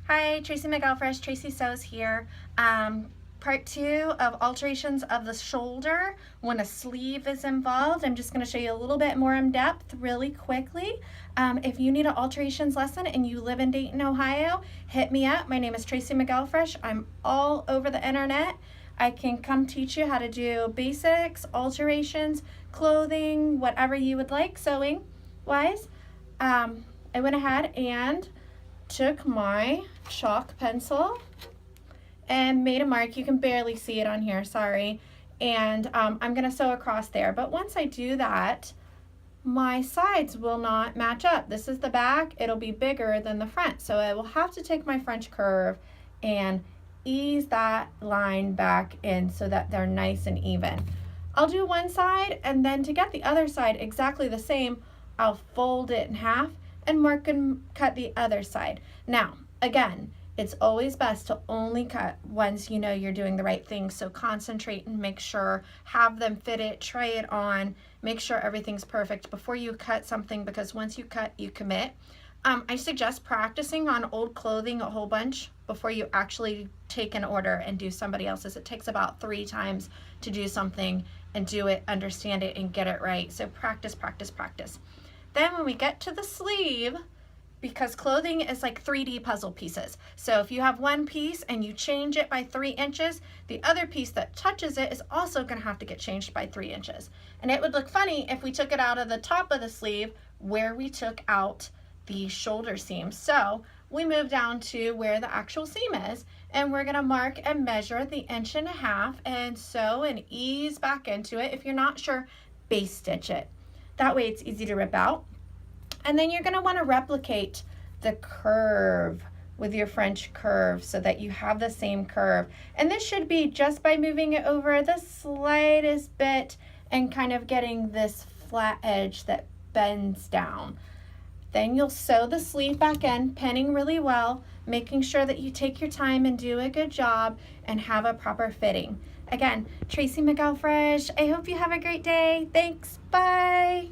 Hi, Tracy McElfresh, Tracy Sews here. Part 2 of alterations of the shoulder when a sleeve is involved. I'm just going to show you a little bit more in depth really quickly. If you need an alterations lesson and you live in Dayton, Ohio, hit me up. My name is Tracy McElfresh. I'm all over the internet. I can come teach you how to do basics, alterations, clothing, whatever you would like sewing wise. I went ahead and took my chalk pencil and made a mark. You can barely see it on here, sorry. And I'm gonna sew across there. But once I do that, my sides will not match up. This is the back, it'll be bigger than the front. So I will have to take my French curve and ease that line back in so that they're nice and even. I'll do one side, and then to get the other side exactly the same, I'll fold it in half and mark and cut the other side. Now, again, it's always best to only cut once you know you're doing the right thing. So concentrate and make sure, have them fit it, try it on, make sure everything's perfect before you cut something, because once you cut, you commit. I suggest practicing on old clothing a whole bunch before you actually take an order and do somebody else's. It takes about 3 times to do something and do it, understand it, and get it right. So practice, practice, practice. Then when we get to the sleeve, because clothing is like 3D puzzle pieces. So if you have one piece and you change it by 3 inches, the other piece that touches it is also gonna have to get changed by 3 inches. And it would look funny if we took it out of the top of the sleeve where we took out the shoulder seam. So we move down to where the actual seam is, and we're gonna mark and measure the 1.5 inches and sew and ease back into it. If you're not sure, base stitch it. That way it's easy to rip out. And then you're gonna wanna replicate the curve with your French curve so that you have the same curve. And this should be just by moving it over the slightest bit and kind of getting this flat edge that bends down. Then you'll sew the sleeve back in, pinning really well, making sure that you take your time and do a good job and have a proper fitting. Again, Tracy McElfresh, I hope you have a great day. Thanks, bye.